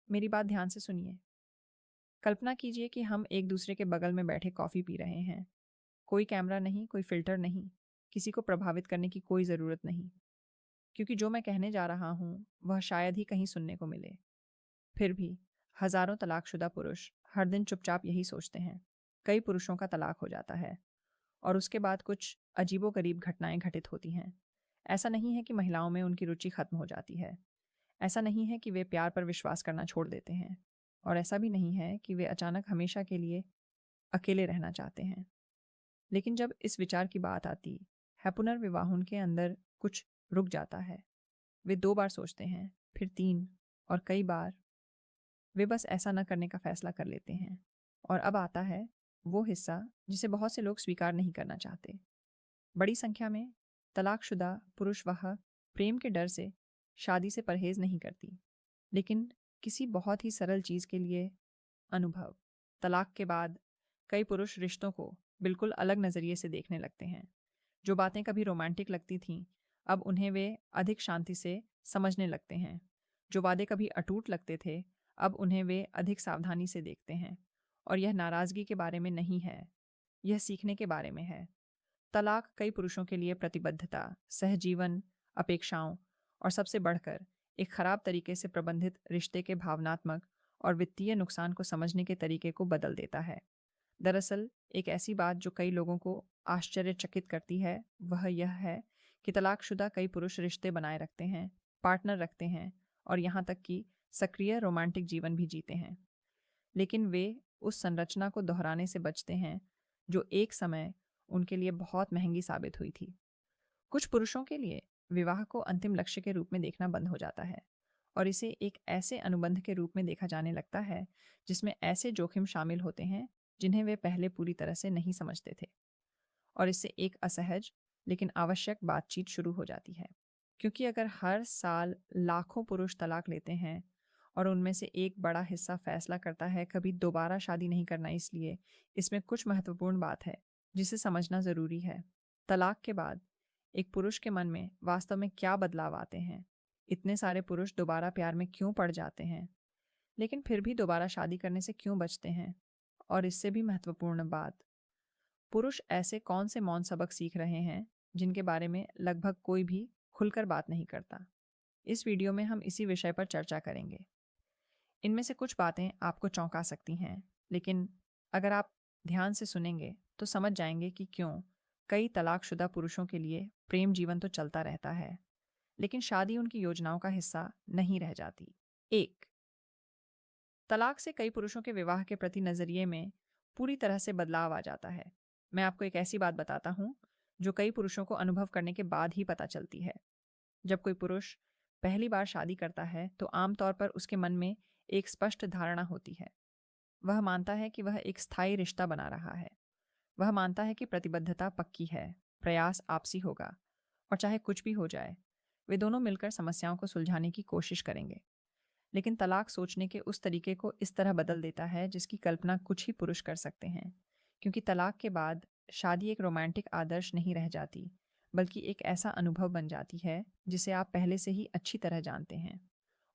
मेरी बात ध्यान से सुनिए। कल्पना कीजिए कि हम एक दूसरे के बगल में बैठे कॉफ़ी पी रहे हैं। कोई कैमरा नहीं, कोई फ़िल्टर नहीं, किसी को प्रभावित करने की कोई ज़रूरत नहीं। क्योंकि जो मैं कहने जा रहा हूँ, वह शायद ही कहीं सुनने को मिले। फिर भी हज़ारों तलाकशुदा पुरुष हर दिन चुपचाप यही सोचते हैं। कई पुरुषों का तलाक हो जाता है और उसके बाद कुछ अजीबोगरीब घटनाएँ घटित होती हैं। ऐसा नहीं है कि महिलाओं में उनकी रुचि खत्म हो जाती है। ऐसा नहीं है कि वे प्यार पर विश्वास करना छोड़ देते हैं। और ऐसा भी नहीं है कि वे अचानक हमेशा के लिए अकेले रहना चाहते हैं। लेकिन जब इस विचार की बात आती है, पुनर्विवाह उनके अंदर कुछ रुक जाता है। वे 2 बार सोचते हैं, फिर 3 और कई बार वे बस ऐसा न करने का फैसला कर लेते हैं। और अब आता है वो हिस्सा जिसे बहुत से लोग स्वीकार नहीं करना चाहते। बड़ी संख्या में तलाकशुदा पुरुष वह प्रेम के डर से शादी से परहेज नहीं करती, लेकिन किसी बहुत ही सरल चीज़ के लिए अनुभव। तलाक के बाद कई पुरुष रिश्तों को बिल्कुल अलग नज़रिए से देखने लगते हैं। जो बातें कभी रोमांटिक लगती थीं, अब उन्हें वे अधिक शांति से समझने लगते हैं। जो वादे कभी अटूट लगते थे, अब उन्हें वे अधिक सावधानी से देखते हैं। और यह नाराज़गी के बारे में नहीं है, यह सीखने के बारे में है। तलाक कई पुरुषों के लिए प्रतिबद्धता, सहजीवन, अपेक्षाओं और सबसे बढ़कर एक खराब तरीके से प्रबंधित रिश्ते के भावनात्मक और वित्तीय नुकसान को समझने के तरीके को बदल देता है। दरअसल एक ऐसी बात जो कई लोगों को आश्चर्यचकित करती है, वह यह है कि तलाकशुदा कई पुरुष रिश्ते बनाए रखते हैं, पार्टनर रखते हैं और यहाँ तक कि सक्रिय रोमांटिक जीवन भी जीते हैं। लेकिन वे उस संरचना को दोहराने से बचते हैं जो एक समय उनके लिए बहुत महंगी साबित हुई थी। कुछ पुरुषों के लिए विवाह को अंतिम लक्ष्य के रूप में देखना बंद हो जाता है और इसे एक ऐसे अनुबंध के रूप में देखा जाने लगता है जिसमें ऐसे जोखिम शामिल होते हैं जिन्हें वे पहले पूरी तरह से नहीं समझते थे। और इससे एक असहज लेकिन आवश्यक बातचीत शुरू हो जाती है। क्योंकि अगर हर साल लाखों पुरुष तलाक लेते हैं और उनमें से एक बड़ा हिस्सा फैसला करता है कभी दोबारा शादी नहीं करना, इसलिए इसमें कुछ महत्वपूर्ण बात है जिसे समझना ज़रूरी है। तलाक के बाद एक पुरुष के मन में वास्तव में क्या बदलाव आते हैं? इतने सारे पुरुष दोबारा प्यार में क्यों पड़ जाते हैं, लेकिन फिर भी दोबारा शादी करने से क्यों बचते हैं? और इससे भी महत्वपूर्ण बात, पुरुष ऐसे कौन से मौन सबक सीख रहे हैं जिनके बारे में लगभग कोई भी खुलकर बात नहीं करता? इस वीडियो में हम इसी विषय पर चर्चा करेंगे। इनमें से कुछ बातें आपको चौंका सकती हैं, लेकिन अगर आप ध्यान से सुनेंगे तो समझ जाएंगे कि क्यों कई तलाकशुदा पुरुषों के लिए प्रेम जीवन तो चलता रहता है, लेकिन शादी उनकी योजनाओं का हिस्सा नहीं रह जाती। 1, तलाक से कई पुरुषों के विवाह के प्रति नज़रिए में पूरी तरह से बदलाव आ जाता है। मैं आपको एक ऐसी बात बताता हूँ जो कई पुरुषों को अनुभव करने के बाद ही पता चलती है। जब कोई पुरुष पहली बार शादी करता है तो आमतौर पर उसके मन में एक स्पष्ट धारणा होती है। वह मानता है कि वह एक स्थायी रिश्ता बना रहा है। वह मानता है कि प्रतिबद्धता पक्की है, प्रयास आपसी होगा और चाहे कुछ भी हो जाए, वे दोनों मिलकर समस्याओं को सुलझाने की कोशिश करेंगे। लेकिन तलाक सोचने के उस तरीके को इस तरह बदल देता है जिसकी कल्पना कुछ ही पुरुष कर सकते हैं। क्योंकि तलाक के बाद शादी एक रोमांटिक आदर्श नहीं रह जाती, बल्कि एक ऐसा अनुभव बन जाती है जिसे आप पहले से ही अच्छी तरह जानते हैं।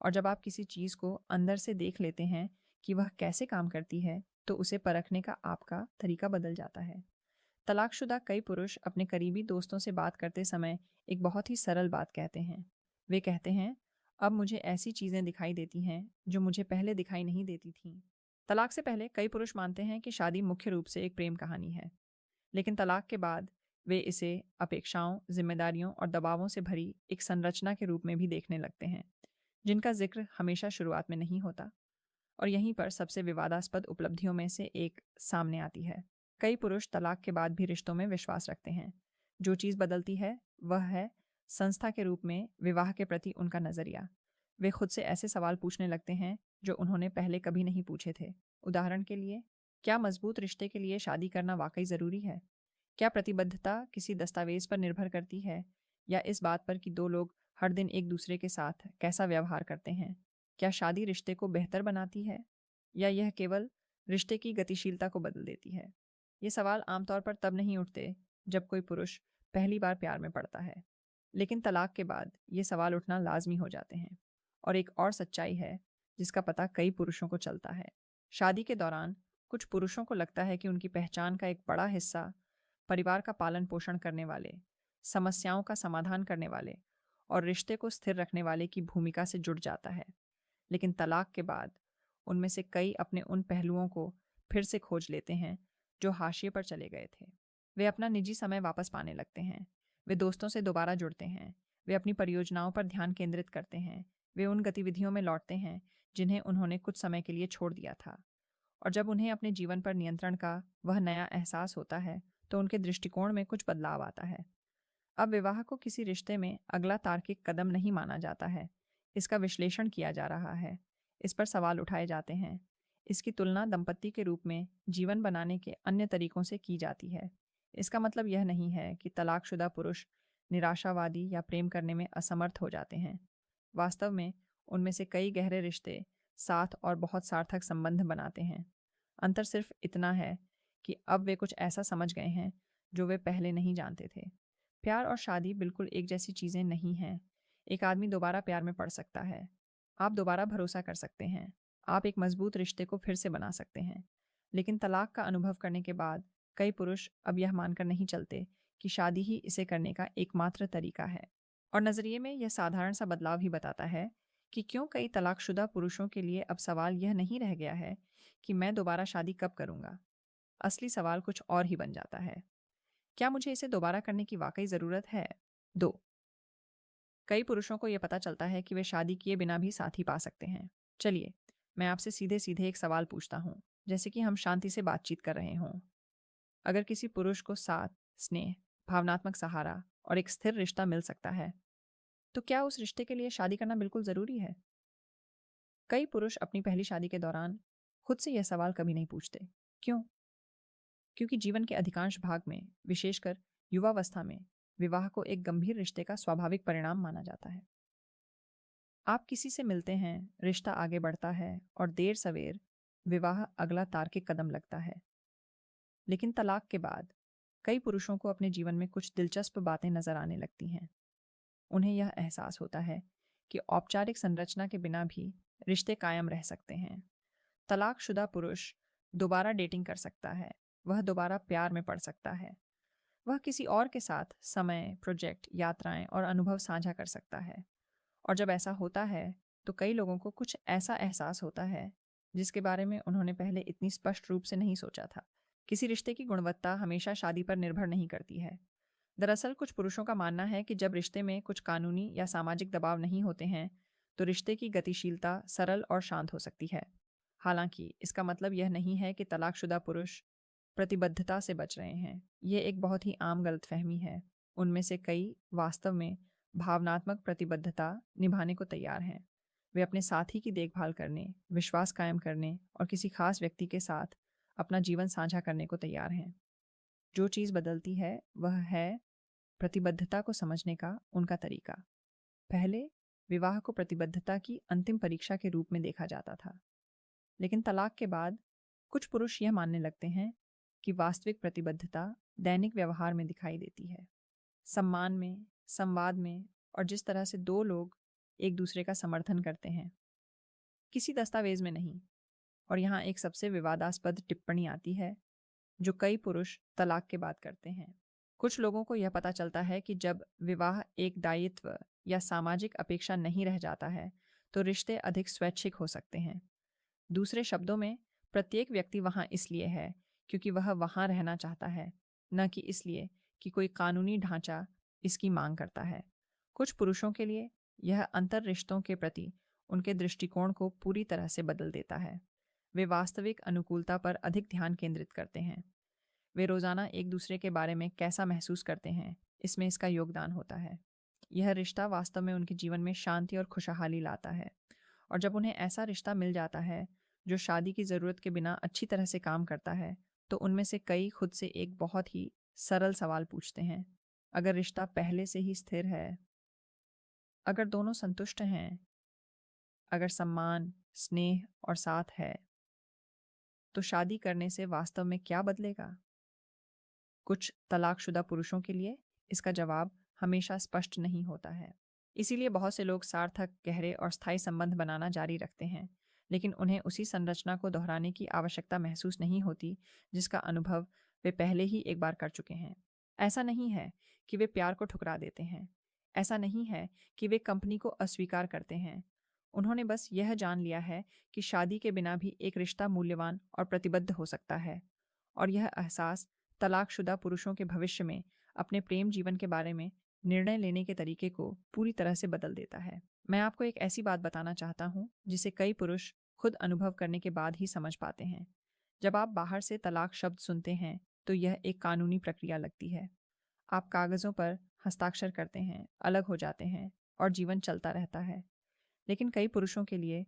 और जब आप किसी चीज़ को अंदर से देख लेते हैं कि वह कैसे काम करती है, तो उसे परखने का आपका तरीका बदल जाता है। तलाकशुदा कई पुरुष अपने करीबी दोस्तों से बात करते समय एक बहुत ही सरल बात कहते हैं। वे कहते हैं, अब मुझे ऐसी चीज़ें दिखाई देती हैं जो मुझे पहले दिखाई नहीं देती थीं। तलाक से पहले कई पुरुष मानते हैं कि शादी मुख्य रूप से एक प्रेम कहानी है, लेकिन तलाक के बाद वे इसे अपेक्षाओं, जिम्मेदारियों और दबावों से भरी एक संरचना के रूप में भी देखने लगते हैं, जिनका जिक्र हमेशा शुरुआत में नहीं होता। और यहीं पर सबसे विवादास्पद उपलब्धियों में से एक सामने आती है। कई पुरुष तलाक के बाद भी रिश्तों में विश्वास रखते हैं। जो चीज़ बदलती है वह है संस्था के रूप में विवाह के प्रति उनका नज़रिया। वे खुद से ऐसे सवाल पूछने लगते हैं जो उन्होंने पहले कभी नहीं पूछे थे। उदाहरण के लिए, क्या मजबूत रिश्ते के लिए शादी करना वाकई ज़रूरी है? क्या प्रतिबद्धता किसी दस्तावेज पर निर्भर करती है या इस बात पर कि दो लोग हर दिन एक दूसरे के साथ कैसा व्यवहार करते हैं? क्या शादी रिश्ते को बेहतर बनाती है या यह केवल रिश्ते की गतिशीलता को बदल देती है? ये सवाल आमतौर पर तब नहीं उठते जब कोई पुरुष पहली बार प्यार में पड़ता है, लेकिन तलाक के बाद ये सवाल उठना लाजमी हो जाते हैं। और एक और सच्चाई है जिसका पता कई पुरुषों को चलता है। शादी के दौरान कुछ पुरुषों को लगता है कि उनकी पहचान का एक बड़ा हिस्सा परिवार का पालन पोषण करने वाले, समस्याओं का समाधान करने वाले और रिश्ते को स्थिर रखने वाले की भूमिका से जुड़ जाता है। लेकिन तलाक के बाद उनमें से कई अपने उन पहलुओं को फिर से खोज लेते हैं जो हाशिए पर चले गए थे। वे अपना निजी समय वापस पाने लगते हैं। वे दोस्तों से दोबारा जुड़ते हैं। वे अपनी परियोजनाओं पर ध्यान केंद्रित करते हैं। वे उन गतिविधियों में लौटते हैं जिन्हें उन्होंने कुछ समय के लिए छोड़ दिया था। और जब उन्हें अपने जीवन पर नियंत्रण का वह नया एहसास होता है तो उनके दृष्टिकोण में कुछ बदलाव आता है। अब विवाह को किसी रिश्ते में अगला तार्किक कदम नहीं माना जाता है। इसका विश्लेषण किया जा रहा है। इस पर सवाल उठाए जाते हैं। इसकी तुलना दंपत्ति के रूप में जीवन बनाने के अन्य तरीकों से की जाती है। इसका मतलब यह नहीं है कि तलाकशुदा पुरुष निराशावादी या प्रेम करने में असमर्थ हो जाते हैं। वास्तव में उनमें से कई गहरे रिश्ते साथ और बहुत सार्थक संबंध बनाते हैं। अंतर सिर्फ इतना है कि अब वे कुछ ऐसा समझ गए हैं जो वे पहले नहीं जानते थे। प्यार और शादी बिल्कुल एक जैसी चीज़ें नहीं हैं। एक आदमी दोबारा प्यार में पड़ सकता है। आप दोबारा भरोसा कर सकते हैं। आप एक मजबूत रिश्ते को फिर से बना सकते हैं। लेकिन तलाक का अनुभव करने के बाद कई पुरुष अब यह मानकर नहीं चलते कि शादी ही इसे करने का एकमात्र तरीका है। और नज़रिए में यह साधारण सा बदलाव ही बताता है कि क्यों कई तलाकशुदा पुरुषों के लिए अब सवाल यह नहीं रह गया है कि मैं दोबारा शादी कब करूंगा। असली सवाल कुछ और ही बन जाता है। क्या मुझे इसे दोबारा करने की वाकई ज़रूरत है? 2, कई पुरुषों को यह पता चलता है कि वे शादी किए बिना भी साथी पा सकते हैं। चलिए, मैं आपसे सीधे सीधे एक सवाल पूछता हूँ, जैसे कि हम शांति से बातचीत कर रहे हों। अगर किसी पुरुष को साथ, स्नेह, भावनात्मक सहारा और एक स्थिर रिश्ता मिल सकता है, तो क्या उस रिश्ते के लिए शादी करना बिल्कुल ज़रूरी है? कई पुरुष अपनी पहली शादी के दौरान खुद से यह सवाल कभी नहीं पूछते। क्यों? क्योंकि जीवन के अधिकांश भाग में, विशेषकर युवावस्था में, विवाह को एक गंभीर रिश्ते का स्वाभाविक परिणाम माना जाता है। आप किसी से मिलते हैं, रिश्ता आगे बढ़ता है और देर सवेर विवाह अगला तार्किक कदम लगता है। लेकिन तलाक के बाद कई पुरुषों को अपने जीवन में कुछ दिलचस्प बातें नजर आने लगती हैं। उन्हें यह एहसास होता है कि औपचारिक संरचना के बिना भी रिश्ते कायम रह सकते हैं। तलाकशुदा पुरुष दोबारा डेटिंग कर सकता है। वह दोबारा प्यार में पड़ सकता है। वह किसी और के साथ समय, प्रोजेक्ट, यात्राएं और अनुभव साझा कर सकता है। और जब ऐसा होता है तो कई लोगों को कुछ ऐसा एहसास होता है जिसके बारे में उन्होंने पहले इतनी स्पष्ट रूप से नहीं सोचा था। किसी रिश्ते की गुणवत्ता हमेशा शादी पर निर्भर नहीं करती है। दरअसल कुछ पुरुषों का मानना है कि जब रिश्ते में कुछ कानूनी या सामाजिक दबाव नहीं होते हैं तो रिश्ते की गतिशीलता सरल और शांत हो सकती है। हालांकि इसका मतलब यह नहीं है कि तलाकशुदा पुरुष प्रतिबद्धता से बच रहे हैं। ये एक बहुत ही आम गलतफहमी है। उनमें से कई वास्तव में भावनात्मक प्रतिबद्धता निभाने को तैयार हैं। वे अपने साथी की देखभाल करने, विश्वास कायम करने और किसी खास व्यक्ति के साथ अपना जीवन साझा करने को तैयार हैं। जो चीज़ बदलती है वह है प्रतिबद्धता को समझने का उनका तरीका। पहले विवाह को प्रतिबद्धता की अंतिम परीक्षा के रूप में देखा जाता था। लेकिन तलाक के बाद कुछ पुरुष यह मानने लगते हैं कि वास्तविक प्रतिबद्धता दैनिक व्यवहार में दिखाई देती है। सम्मान में, संवाद में और जिस तरह से दो लोग एक दूसरे का समर्थन करते हैं, किसी दस्तावेज में नहीं। और यहाँ एक सबसे विवादास्पद टिप्पणी आती है जो कई पुरुष तलाक के बाद करते हैं। कुछ लोगों को यह पता चलता है कि जब विवाह एक दायित्व या सामाजिक अपेक्षा नहीं रह जाता है तो रिश्ते अधिक स्वैच्छिक हो सकते हैं। दूसरे शब्दों में, प्रत्येक व्यक्ति वहाँ इसलिए है क्योंकि वह वहाँ रहना चाहता है, न कि इसलिए कि कोई कानूनी ढांचा इसकी मांग करता है। कुछ पुरुषों के लिए यह अंतर रिश्तों के प्रति उनके दृष्टिकोण को पूरी तरह से बदल देता है। वे वास्तविक अनुकूलता पर अधिक ध्यान केंद्रित करते हैं। वे रोज़ाना एक दूसरे के बारे में कैसा महसूस करते हैं, इसमें इसका योगदान होता है। यह रिश्ता वास्तव में उनके जीवन में शांति और खुशहाली लाता है। और जब उन्हें ऐसा रिश्ता मिल जाता है जो शादी की ज़रूरत के बिना अच्छी तरह से काम करता है, तो उनमें से कई खुद से एक बहुत ही सरल सवाल पूछते हैं। अगर रिश्ता पहले से ही स्थिर है, अगर दोनों संतुष्ट हैं, अगर सम्मान, स्नेह और साथ है, तो शादी करने से वास्तव में क्या बदलेगा? कुछ तलाकशुदा पुरुषों के लिए इसका जवाब हमेशा स्पष्ट नहीं होता है। इसीलिए बहुत से लोग सार्थक, गहरे और स्थायी संबंध बनाना जारी रखते हैं, लेकिन उन्हें उसी संरचना को दोहराने की आवश्यकता महसूस नहीं होती जिसका अनुभव वे पहले ही एक बार कर चुके हैं। ऐसा नहीं है कि वे प्यार को ठुकरा देते हैं। ऐसा नहीं है कि वे कंपनी को अस्वीकार करते हैं। उन्होंने बस यह जान लिया है कि शादी के बिना भी एक रिश्ता मूल्यवान और प्रतिबद्ध हो सकता है। और यह एहसास तलाकशुदा पुरुषों के भविष्य में अपने प्रेम जीवन के बारे में निर्णय लेने के तरीके को पूरी तरह से बदल देता है। मैं आपको एक ऐसी बात बताना चाहता हूँ जिसे कई पुरुष खुद अनुभव करने के बाद ही समझ पाते हैं। जब आप बाहर से तलाक शब्द सुनते हैं तो यह एक कानूनी प्रक्रिया लगती है। आप कागज़ों पर हस्ताक्षर करते हैं, अलग हो जाते हैं और जीवन चलता रहता है। लेकिन कई पुरुषों के लिए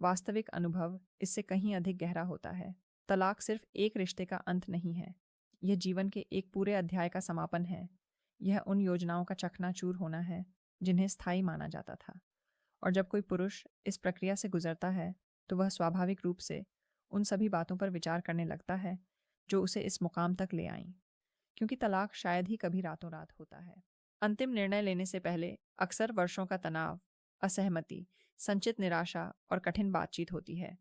वास्तविक अनुभव इससे कहीं अधिक गहरा होता है। तलाक सिर्फ एक रिश्ते का अंत नहीं है, यह जीवन के एक पूरे अध्याय का समापन है। यह उन योजनाओं का चकनाचूर होना है जिन्हें स्थायी माना जाता था। और जब कोई पुरुष इस प्रक्रिया से गुजरता है तो वह स्वाभाविक रूप से उन सभी बातों पर विचार करने लगता है जो उसे इस मुकाम तक ले आईं, क्योंकि तलाक शायद ही कभी रातों रात होता है। अंतिम निर्णय लेने से पहले अक्सर वर्षों का तनाव, असहमति, संचित निराशा और कठिन बातचीत होती है।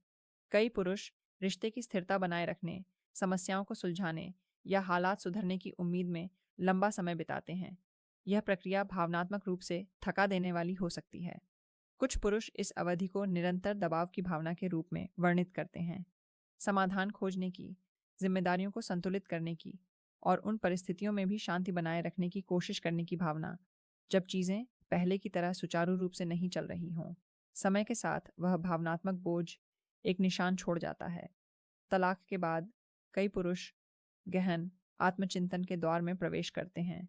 कई पुरुष रिश्ते की स्थिरता बनाए रखने, समस्याओं को सुलझाने या हालात सुधरने की उम्मीद में लंबा समय बिताते हैं। यह प्रक्रिया भावनात्मक रूप से थका देने वाली हो सकती है। कुछ पुरुष इस अवधि को निरंतर दबाव की भावना के रूप में वर्णित करते हैं। समाधान खोजने की, जिम्मेदारियों को संतुलित करने की और उन परिस्थितियों में भी शांति बनाए रखने की कोशिश करने की भावना, जब चीज़ें पहले की तरह सुचारू रूप से नहीं चल रही हों। समय के साथ वह भावनात्मक बोझ एक निशान छोड़ जाता है। तलाक के बाद कई पुरुष गहन आत्मचिंतन के दौर में प्रवेश करते हैं।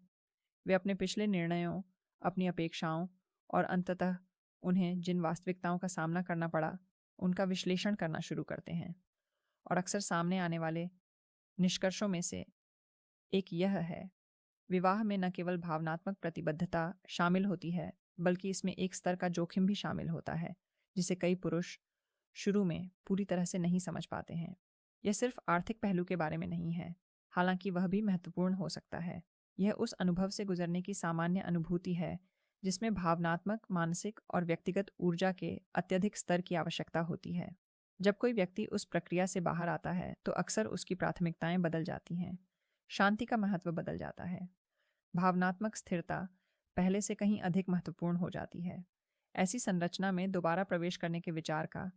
वे अपने पिछले निर्णयों, अपनी अपेक्षाओं और अंततः उन्हें जिन वास्तविकताओं का सामना करना पड़ा, उनका विश्लेषण करना शुरू करते हैं। और अक्सर सामने आने वाले निष्कर्षों में से एक यह है, विवाह में न केवल भावनात्मक प्रतिबद्धता शामिल होती है, बल्कि इसमें एक स्तर का जोखिम भी शामिल होता है, जिसे कई पुरुष शुरू में पूरी तरह से नहीं समझ पाते हैं। यह सिर्फ आर्थिक पहलू के बारे में नहीं है, हालांकि वह भी महत्वपूर्ण हो सकता है। यह उस अनुभव से गुजरने की सामान्य अनुभूति है जिसमें भावनात्मक, मानसिक और व्यक्तिगत ऊर्जा के अत्यधिक स्तर की आवश्यकता होती है। जब कोई व्यक्ति उस प्रक्रिया से बाहर आता है तो अक्सर उसकी प्राथमिकताएं बदल जाती हैं। शांति का महत्व बदल जाता है। भावनात्मक स्थिरता पहले से कहीं अधिक महत्वपूर्ण हो जाती है। ऐसी संरचना में दोबारा प्रवेश करने के विचार का,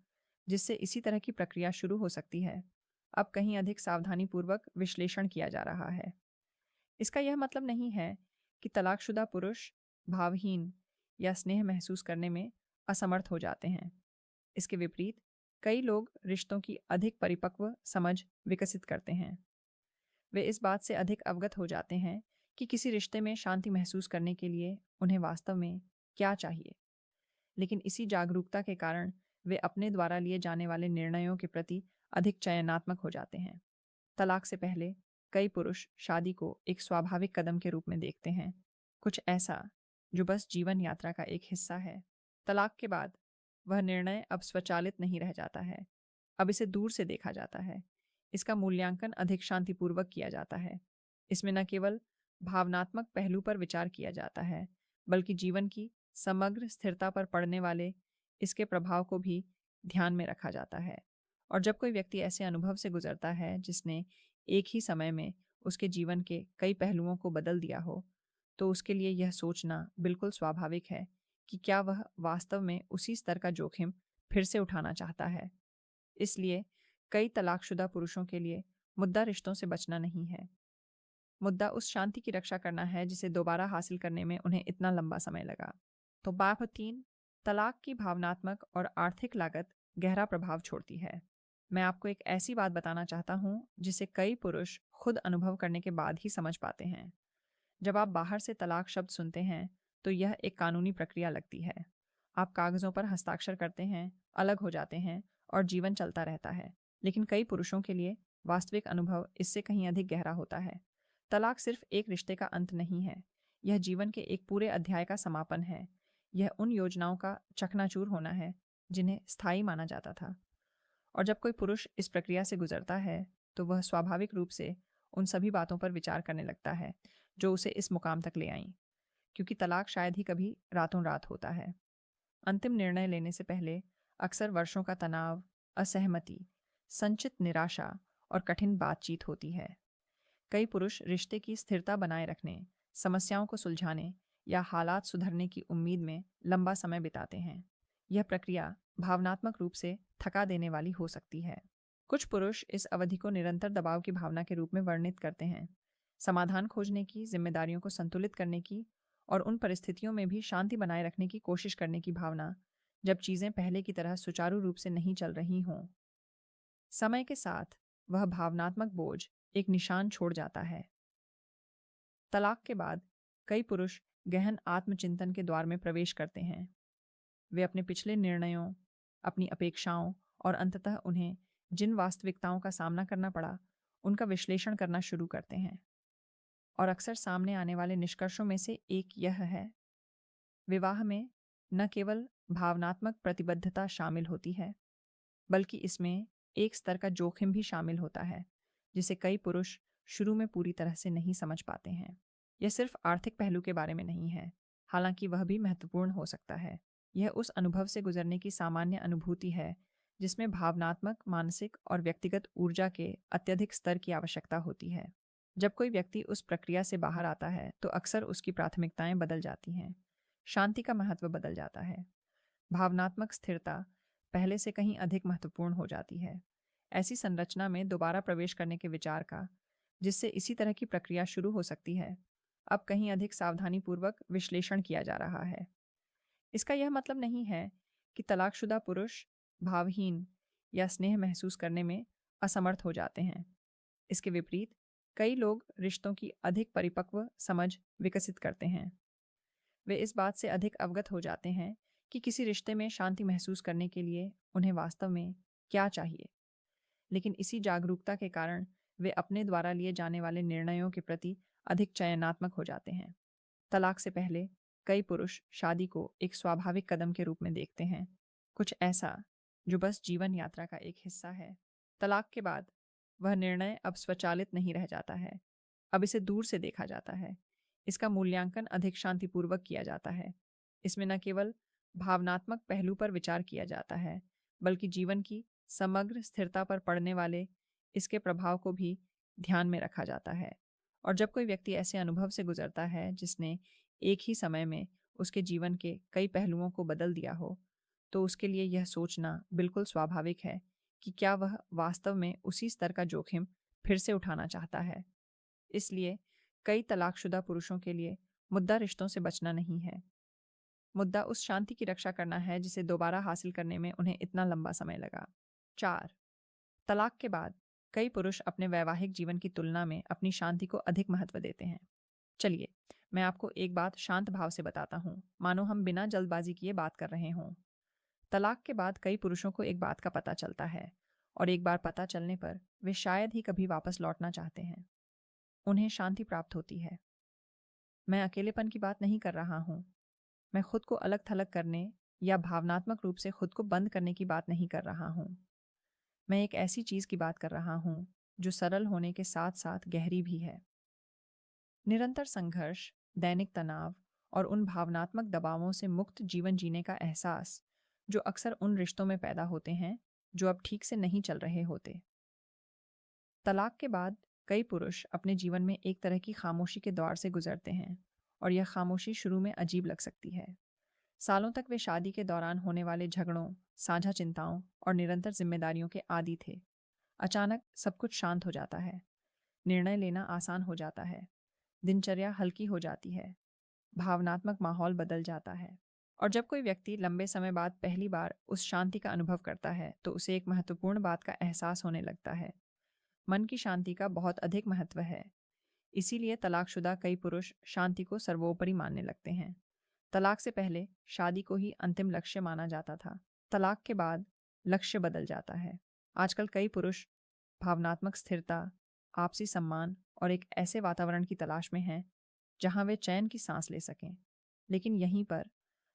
जिससे इसी तरह की प्रक्रिया शुरू हो सकती है, अब कहीं अधिक सावधानीपूर्वक विश्लेषण किया जा रहा है। इसका यह मतलब नहीं है कि तलाकशुदा पुरुष भावहीन या स्नेह महसूस करने में असमर्थ हो जाते हैं। इसके विपरीत, कई लोग रिश्तों की अधिक परिपक्व समझ विकसित करते हैं। वे इस बात से अधिक अवगत हो जाते हैं कि किसी रिश्ते में शांति महसूस करने के लिए उन्हें वास्तव में क्या चाहिए। लेकिन इसी जागरूकता के कारण वे अपने द्वारा लिए जाने वाले निर्णयों के प्रति अधिक चयनात्मक हो जाते हैं। तलाक से पहले कई पुरुष शादी को एक स्वाभाविक कदम के रूप में देखते हैं, कुछ ऐसा जो बस जीवन यात्रा का एक हिस्सा है। तलाक के बाद वह निर्णय अब स्वचालित नहीं रह जाता है, अब इसे दूर से देखा जाता है। इसका मूल्यांकन अधिक शांतिपूर्वक किया जाता है। इसमें न केवल भावनात्मक पहलू पर विचार किया जाता है, बल्कि जीवन की समग्र स्थिरता पर पड़ने वाले इसके प्रभाव को भी ध्यान में रखा जाता है। और जब कोई व्यक्ति ऐसे अनुभव से गुजरता है जिसने एक ही समय में उसके जीवन के कई पहलुओं को बदल दिया हो, तो उसके लिए यह सोचना बिल्कुल स्वाभाविक है कि क्या वह वास्तव में उसी स्तर का जोखिम फिर से उठाना चाहता है। इसलिए कई तलाकशुदा पुरुषों के लिए मुद्दा रिश्तों से बचना नहीं है, मुद्दा उस शांति की रक्षा करना है जिसे दोबारा हासिल करने में उन्हें इतना लंबा समय लगा। तो बात 3, तलाक की भावनात्मक और आर्थिक लागत गहरा प्रभाव छोड़ती है। मैं आपको एक ऐसी बात बताना चाहता हूँ जिसे कई पुरुष खुद अनुभव करने के बाद ही समझ पाते हैं। जब आप बाहर से तलाक शब्द सुनते हैं तो यह एक कानूनी प्रक्रिया लगती है। आप कागज़ों पर हस्ताक्षर करते हैं, अलग हो जाते हैं और जीवन चलता रहता है। लेकिन कई पुरुषों के लिए वास्तविक अनुभव इससे कहीं अधिक गहरा होता है। तलाक सिर्फ एक रिश्ते का अंत नहीं है, यह जीवन के एक पूरे अध्याय का समापन है। यह उन योजनाओं का चकनाचूर होना है जिन्हें स्थायी माना जाता था। और जब कोई पुरुष इस प्रक्रिया से गुजरता है तो वह स्वाभाविक रूप से उन सभी बातों पर विचार करने लगता है जो उसे इस मुकाम तक ले आईं, क्योंकि तलाक शायद ही कभी रातों रात होता है। अंतिम निर्णय लेने से पहले अक्सर वर्षों का तनाव, असहमति, संचित निराशा और कठिन बातचीत होती है। कई पुरुष रिश्ते की स्थिरता बनाए रखने, समस्याओं को सुलझाने या हालात सुधरने की उम्मीद में लंबा समय बिताते हैं। यह प्रक्रिया भावनात्मक रूप से थका देने वाली हो सकती है। कुछ पुरुष इस अवधि को निरंतर दबाव की भावना के रूप में वर्णित करते हैं। समाधान खोजने की, जिम्मेदारियों को संतुलित करने की और उन परिस्थितियों में भी शांति बनाए रखने की कोशिश करने की भावना, जब चीजें पहले की तरह सुचारू रूप से नहीं चल रही हों। समय के साथ वह भावनात्मक बोझ एक निशान छोड़ जाता है। तलाक के बाद कई पुरुष गहन आत्मचिंतन के द्वार में प्रवेश करते हैं। वे अपने पिछले निर्णयों, अपनी अपेक्षाओं और अंततः उन्हें जिन वास्तविकताओं का सामना करना पड़ा, उनका विश्लेषण करना शुरू करते हैं। और अक्सर सामने आने वाले निष्कर्षों में से एक यह है, विवाह में न केवल भावनात्मक प्रतिबद्धता शामिल होती है, बल्कि इसमें एक स्तर का जोखिम भी शामिल होता है, जिसे कई पुरुष शुरू में पूरी तरह से नहीं समझ पाते हैं। यह सिर्फ आर्थिक पहलू के बारे में नहीं है, हालांकि वह भी महत्वपूर्ण हो सकता है। यह उस अनुभव से गुजरने की सामान्य अनुभूति है जिसमें भावनात्मक, मानसिक और व्यक्तिगत ऊर्जा के अत्यधिक स्तर की आवश्यकता होती है। जब कोई व्यक्ति उस प्रक्रिया से बाहर आता है तो अक्सर उसकी प्राथमिकताएं बदल जाती हैं। शांति का महत्व बदल जाता है। भावनात्मक स्थिरता पहले से कहीं अधिक महत्वपूर्ण हो जाती है। ऐसी संरचना में दोबारा प्रवेश करने के विचार का, जिससे इसी तरह की प्रक्रिया शुरू हो सकती है, अब कहीं अधिक सावधानीपूर्वक विश्लेषण किया जा रहा है। इसका यह मतलब नहीं है कि तलाकशुदा पुरुष भावहीन या स्नेह महसूस करने में असमर्थ हो जाते हैं। इसके विपरीत, कई लोग रिश्तों की अधिक परिपक्व समझ विकसित करते हैं। वे इस बात से अधिक अवगत हो जाते हैं कि किसी रिश्ते में शांति महसूस करने के लिए उन्हें वास्तव में क्या चाहिए। लेकिन इसी जागरूकता के कारण वे अपने द्वारा लिए जाने वाले निर्णयों के प्रति अधिक चयनात्मक हो जाते हैं। तलाक से पहले कई पुरुष शादी को एक स्वाभाविक कदम के रूप में देखते हैं, कुछ ऐसा जो बस जीवन यात्रा का एक हिस्सा है। तलाक के बाद वह निर्णय अब स्वचालित नहीं रह जाता है, अब इसे दूर से देखा जाता है। इसका मूल्यांकन अधिक शांतिपूर्वक किया जाता है। इसमें न केवल भावनात्मक पहलू पर विचार किया जाता है, बल्कि जीवन की समग्र स्थिरता पर पड़ने वाले इसके प्रभाव को भी ध्यान में रखा जाता है। और जब कोई व्यक्ति ऐसे अनुभव से गुजरता है जिसने एक ही समय में उसके जीवन के कई पहलुओं को बदल दिया हो, तो उसके लिए यह सोचना बिल्कुल स्वाभाविक है कि क्या वह वास्तव में उसी स्तर का जोखिम फिर से उठाना चाहता है। इसलिए कई तलाकशुदा पुरुषों के लिए मुद्दा रिश्तों से बचना नहीं है। मुद्दा उस शांति की रक्षा करना है जिसे दोबारा हासिल करने में उन्हें इतना लंबा समय लगा। 4. तलाक के बाद कई पुरुष अपने वैवाहिक जीवन की तुलना में अपनी शांति को अधिक महत्व देते हैं। चलिए, मैं आपको एक बात शांत भाव से बताता हूँ, मानो हम बिना जल्दबाजी किए बात कर रहे हों। तलाक के बाद कई पुरुषों को एक बात का पता चलता है, और एक बार पता चलने पर वे शायद ही कभी वापस लौटना चाहते हैं। उन्हें शांति प्राप्त होती है। मैं अकेलेपन की बात नहीं कर रहा हूँ। मैं खुद को अलग थलग करने या भावनात्मक रूप से खुद को बंद करने की बात नहीं कर रहा हूँ। मैं एक ऐसी चीज की बात कर रहा हूँ जो सरल होने के साथ साथ गहरी भी है। निरंतर संघर्ष, दैनिक तनाव और उन भावनात्मक दबावों से मुक्त जीवन जीने का एहसास जो अक्सर उन रिश्तों में पैदा होते हैं जो अब ठीक से नहीं चल रहे होते। तलाक के बाद कई पुरुष अपने जीवन में एक तरह की खामोशी के दौर से गुजरते हैं, और यह खामोशी शुरू में अजीब लग सकती है। सालों तक वे शादी के दौरान होने वाले झगड़ों, साझा चिंताओं और निरंतर जिम्मेदारियों के आदी थे। अचानक सब कुछ शांत हो जाता है। निर्णय लेना आसान हो जाता है। दिनचर्या हल्की हो जाती है। भावनात्मक माहौल बदल जाता है। और जब कोई व्यक्ति लंबे समय बाद पहली बार उस शांति का अनुभव करता है तो उसे एक महत्वपूर्ण बात का एहसास होने लगता है। मन की शांति का बहुत अधिक महत्व है। इसीलिए तलाकशुदा कई पुरुष शांति को सर्वोपरि मानने लगते हैं। तलाक से पहले शादी को ही अंतिम लक्ष्य माना जाता था। तलाक के बाद लक्ष्य बदल जाता है। आजकल कई पुरुष भावनात्मक स्थिरता, आपसी सम्मान और एक ऐसे वातावरण की तलाश में हैं जहां वे चैन की सांस ले सकें। लेकिन यहीं पर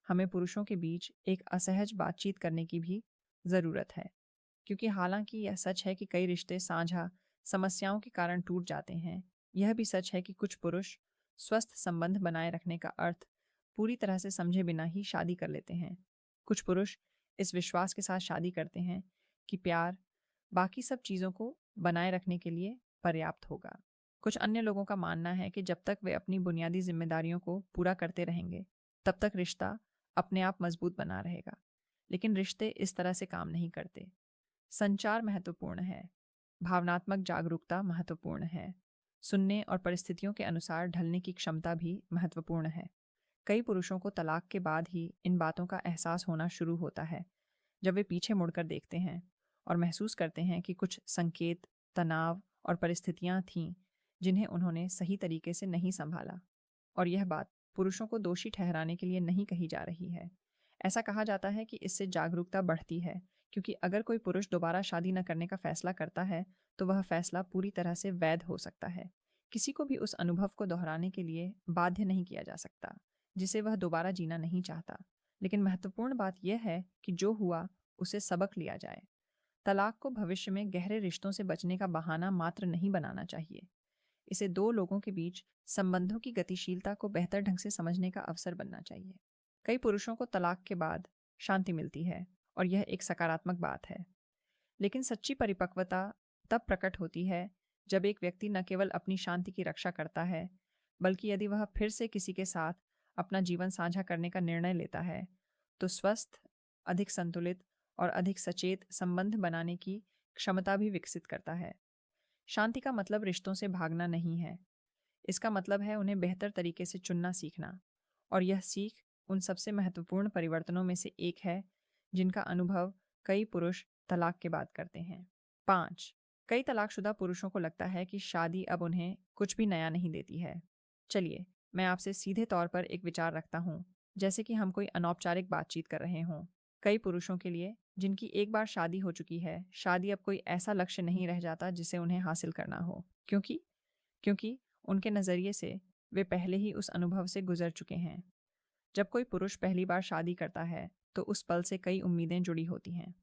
हमें पुरुषों के बीच एक असहज बातचीत करने की भी ज़रूरत है, क्योंकि हालांकि यह सच है कि कई रिश्ते साझा समस्याओं के कारण टूट जाते हैं, यह भी सच है कि कुछ पुरुष स्वस्थ संबंध बनाए रखने का अर्थ पूरी तरह से समझे बिना ही शादी कर लेते हैं। कुछ पुरुष इस विश्वास के साथ शादी करते हैं कि प्यार बाकी सब चीज़ों को बनाए रखने के लिए पर्याप्त होगा। कुछ अन्य लोगों का मानना है कि जब तक वे अपनी बुनियादी जिम्मेदारियों को पूरा करते रहेंगे, तब तक रिश्ता अपने आप मजबूत बना रहेगा। लेकिन रिश्ते इस तरह से काम नहीं करते। संचार महत्वपूर्ण है, भावनात्मक जागरूकता महत्वपूर्ण है, सुनने और परिस्थितियों के अनुसार ढलने की क्षमता भी महत्वपूर्ण है। कई पुरुषों को तलाक के बाद ही इन बातों का एहसास होना शुरू होता है, जब वे पीछे मुड़कर देखते हैं और महसूस करते हैं कि कुछ संकेत, तनाव और परिस्थितियां थीं जिन्हें उन्होंने सही तरीके से नहीं संभाला। और यह बात पुरुषों को दोषी ठहराने के लिए नहीं कही जा रही है। ऐसा कहा जाता है कि इससे जागरूकता बढ़ती है, क्योंकि अगर कोई पुरुष दोबारा शादी न करने का फैसला करता है, तो वह फैसला पूरी तरह से वैध हो सकता है। किसी को भी उस अनुभव को दोहराने के लिए बाध्य नहीं किया जा सकता, जिसे वह दोबारा जीना नहीं चाहता। लेकिन महत्वपूर्ण बात यह है कि जो हुआ, उसे सबक लिया जाए। तलाक को भविष्य में गहरे रिश्तों से बचने का बहाना मात्र नहीं बनाना चाहिए। इसे दो लोगों के बीच संबंधों की गतिशीलता को बेहतर ढंग से समझने का अवसर बनना चाहिए। कई पुरुषों को तलाक के बाद शांति मिलती है और यह एक सकारात्मक बात है। लेकिन सच्ची परिपक्वता तब प्रकट होती है जब एक व्यक्ति न केवल अपनी शांति की रक्षा करता है, बल्कि यदि वह फिर से किसी के साथ अपना जीवन साझा करने का निर्णय लेता है, तो स्वस्थ, अधिक संतुलित और अधिक सचेत संबंध बनाने की क्षमता भी विकसित करता है। शांति का मतलब रिश्तों से भागना नहीं है। इसका मतलब है उन्हें बेहतर तरीके से चुनना सीखना। और यह सीख उन सबसे महत्वपूर्ण परिवर्तनों में से एक है जिनका अनुभव कई पुरुष तलाक के बाद करते हैं। 5. कई तलाकशुदा पुरुषों को लगता है कि शादी अब उन्हें कुछ भी नया नहीं देती है। चलिए, मैं आपसे सीधे तौर पर एक विचार रखता हूँ, जैसे कि हम कोई अनौपचारिक बातचीत कर रहे हों। कई पुरुषों के लिए, जिनकी एक बार शादी हो चुकी है, शादी अब कोई ऐसा लक्ष्य नहीं रह जाता जिसे उन्हें हासिल करना हो। क्योंकि उनके नज़रिए से वे पहले ही उस अनुभव से गुजर चुके हैं। जब कोई पुरुष पहली बार शादी करता है, तो उस पल से कई उम्मीदें जुड़ी होती हैं।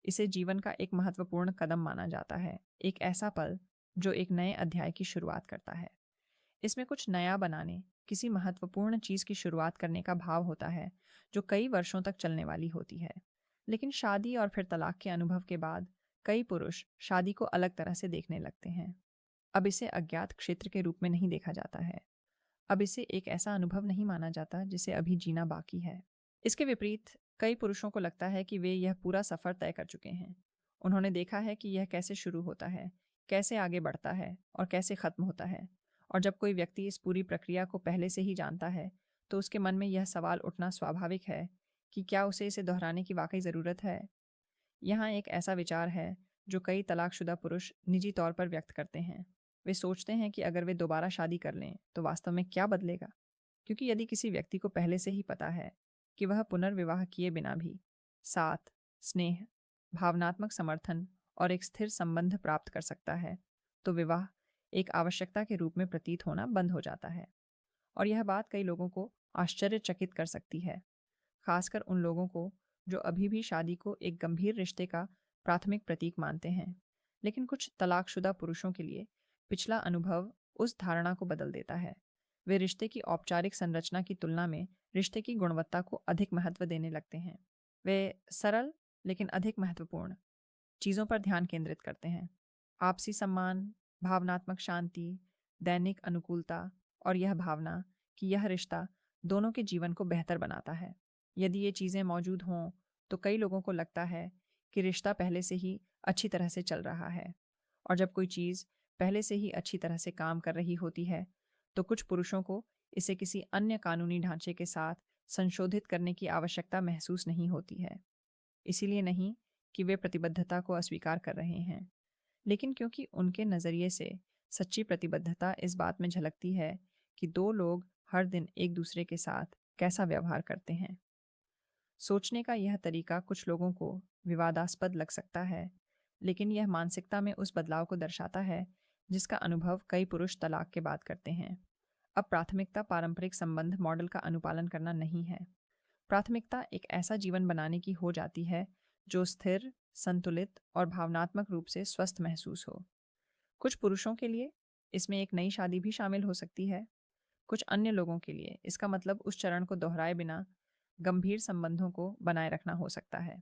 इसे जीवन का एक महत्वपूर्ण कदम माना जाता है, एक ऐसा पल जो एक नए अध्याय की शुरुआत करता है। इसमें कुछ नया बनाने, किसी महत्वपूर्ण चीज़ की शुरुआत करने का भाव होता है, जो कई वर्षों तक चलने वाली होती है। लेकिन शादी और फिर तलाक के अनुभव के बाद कई पुरुष शादी को अलग तरह से देखने लगते हैं। अब इसे अज्ञात क्षेत्र के रूप में नहीं देखा जाता है। अब इसे एक ऐसा अनुभव नहीं माना जाता जिसे अभी जीना बाकी है। इसके विपरीत, कई पुरुषों को लगता है कि वे यह पूरा सफ़र तय कर चुके हैं। उन्होंने देखा है कि यह कैसे शुरू होता है, कैसे आगे बढ़ता है और कैसे ख़त्म होता है। और जब कोई व्यक्ति इस पूरी प्रक्रिया को पहले से ही जानता है, तो उसके मन में यह सवाल उठना स्वाभाविक है कि क्या उसे इसे दोहराने की वाकई ज़रूरत है। यहाँ एक ऐसा विचार है जो कई तलाकशुदा पुरुष निजी तौर पर व्यक्त करते हैं। वे सोचते हैं कि अगर वे दोबारा शादी कर लें तो वास्तव में क्या बदलेगा। क्योंकि यदि किसी व्यक्ति को पहले से ही पता है कि वह पुनर्विवाह किए बिना भी साथ, स्नेह, भावनात्मक समर्थन और एक स्थिर संबंध प्राप्त कर सकता है, तो विवाह एक आवश्यकता के रूप में प्रतीत होना बंद हो जाता है। और यह बात कई लोगों को आश्चर्यचकित कर सकती है, खासकर उन लोगों को जो अभी भी शादी को एक गंभीर रिश्ते का प्राथमिक प्रतीक मानते हैं। लेकिन कुछ तलाकशुदा पुरुषों के लिए पिछला अनुभव उस धारणा को बदल देता है। वे रिश्ते की औपचारिक संरचना की तुलना में रिश्ते की गुणवत्ता को अधिक महत्व देने लगते हैं। वे सरल लेकिन अधिक महत्वपूर्ण चीज़ों पर ध्यान केंद्रित करते हैं। आपसी सम्मान, भावनात्मक शांति, दैनिक अनुकूलता और यह भावना कि यह रिश्ता दोनों के जीवन को बेहतर बनाता है। यदि ये चीज़ें मौजूद हों, तो कई लोगों को लगता है कि रिश्ता पहले से ही अच्छी तरह से चल रहा है। और जब कोई चीज़ पहले से ही अच्छी तरह से काम कर रही होती है, तो कुछ पुरुषों को इसे किसी अन्य कानूनी ढांचे के साथ संशोधित करने की आवश्यकता महसूस नहीं होती है। इसीलिए नहीं कि वे प्रतिबद्धता को अस्वीकार कर रहे हैं, लेकिन क्योंकि उनके नज़रिए से सच्ची प्रतिबद्धता इस बात में झलकती है कि दो लोग हर दिन एक दूसरे के साथ कैसा व्यवहार करते हैं। सोचने का यह तरीका कुछ लोगों को विवादास्पद लग सकता है, लेकिन यह मानसिकता में उस बदलाव को दर्शाता है जिसका अनुभव कई पुरुष तलाक के बाद करते हैं। अब प्राथमिकता पारंपरिक संबंध मॉडल का अनुपालन करना नहीं है। प्राथमिकता एक ऐसा जीवन बनाने की हो जाती है जो स्थिर, संतुलित और भावनात्मक रूप से स्वस्थ महसूस हो। कुछ पुरुषों के लिए इसमें एक नई शादी भी शामिल हो सकती है। कुछ अन्य लोगों के लिए इसका मतलब उस चरण को दोहराए बिना गंभीर संबंधों को बनाए रखना हो सकता है।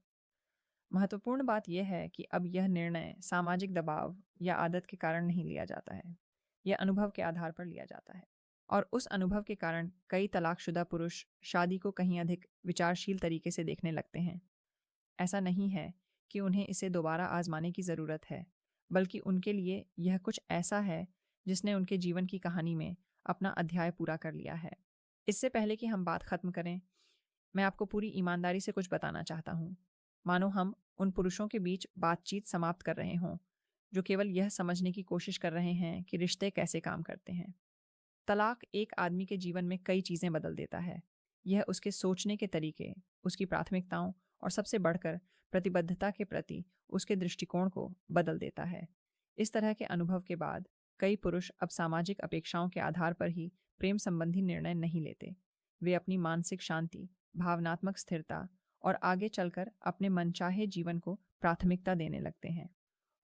महत्वपूर्ण बात यह है कि अब यह निर्णय सामाजिक दबाव या आदत के कारण नहीं लिया जाता है। यह अनुभव के आधार पर लिया जाता है। और उस अनुभव के कारण कई तलाकशुदा पुरुष शादी को कहीं अधिक विचारशील तरीके से देखने लगते हैं। ऐसा नहीं है कि उन्हें इसे दोबारा आजमाने की ज़रूरत है, बल्कि उनके लिए यह कुछ ऐसा है जिसने उनके जीवन की कहानी में अपना अध्याय पूरा कर लिया है। इससे पहले कि हम बात खत्म करें, मैं आपको पूरी ईमानदारी से कुछ बताना चाहता हूँ। मानो हम उन पुरुषों के बीच बातचीत समाप्त कर रहे हों, जो केवल यह समझने की कोशिश कर रहे हैं कि रिश्ते कैसे काम करते हैं। तलाक एक आदमी के जीवन में कई चीज़ें बदल देता है। यह उसके सोचने के तरीके, उसकी प्राथमिकताओं और सबसे बढ़कर प्रतिबद्धता के प्रति उसके दृष्टिकोण को बदल देता है। इस तरह के अनुभव के बाद कई पुरुष अब सामाजिक अपेक्षाओं के आधार पर ही प्रेम संबंधी निर्णय नहीं लेते। वे अपनी मानसिक शांति, भावनात्मक स्थिरता और आगे चलकर अपने मनचाहे जीवन को प्राथमिकता देने लगते हैं।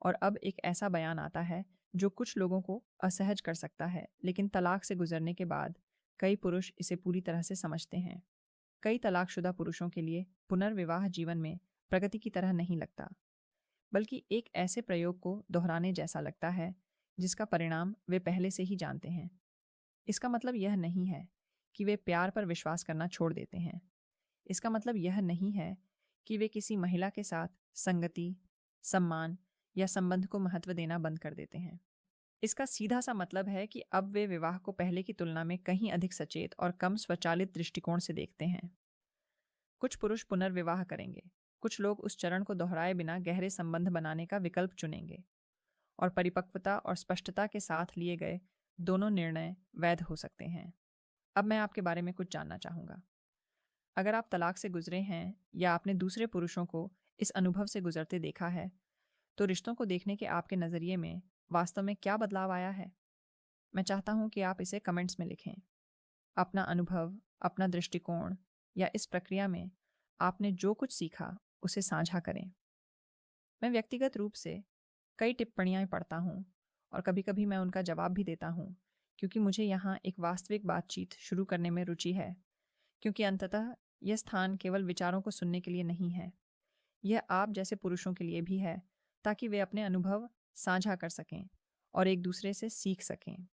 और अब एक ऐसा बयान आता है जो कुछ लोगों को असहज कर सकता है, लेकिन तलाक से गुजरने के बाद कई पुरुष इसे पूरी तरह से समझते हैं। कई तलाकशुदा पुरुषों के लिए पुनर्विवाह जीवन में प्रगति की तरह नहीं लगता, बल्कि एक ऐसे प्रयोग को दोहराने जैसा लगता है जिसका परिणाम वे पहले से ही जानते हैं। इसका मतलब यह नहीं है कि वे प्यार पर विश्वास करना छोड़ देते हैं। इसका मतलब यह नहीं है कि वे किसी महिला के साथ संगति, सम्मान या संबंध को महत्व देना बंद कर देते हैं। इसका सीधा सा मतलब है कि अब वे विवाह को पहले की तुलना में कहीं अधिक सचेत और कम स्वचालित दृष्टिकोण से देखते हैं। कुछ पुरुष पुनर्विवाह करेंगे, कुछ लोग उस चरण को दोहराए बिना गहरे संबंध बनाने का विकल्प चुनेंगे, और परिपक्वता और स्पष्टता के साथ लिए गए दोनों निर्णय वैध हो सकते हैं। अब मैं आपके बारे में कुछ जानना चाहूँगा। अगर आप तलाक से गुजरे हैं या आपने दूसरे पुरुषों को इस अनुभव से गुजरते देखा है, तो रिश्तों को देखने के आपके नज़रिए में वास्तव में क्या बदलाव आया है? मैं चाहता हूँ कि आप इसे कमेंट्स में लिखें। अपना अनुभव, अपना दृष्टिकोण या इस प्रक्रिया में आपने जो कुछ सीखा उसे साझा करें। मैं व्यक्तिगत रूप से कई टिप्पणियाँ पढ़ता हूँ और कभी-कभी मैं उनका जवाब भी देता हूँ, क्योंकि मुझे यहाँ एक वास्तविक बातचीत शुरू करने में रुचि है। क्योंकि अंततः यह स्थान केवल विचारों को सुनने के लिए नहीं है, यह आप जैसे पुरुषों के लिए भी है, ताकि वे अपने अनुभव साझा कर सकें और एक दूसरे से सीख सकें।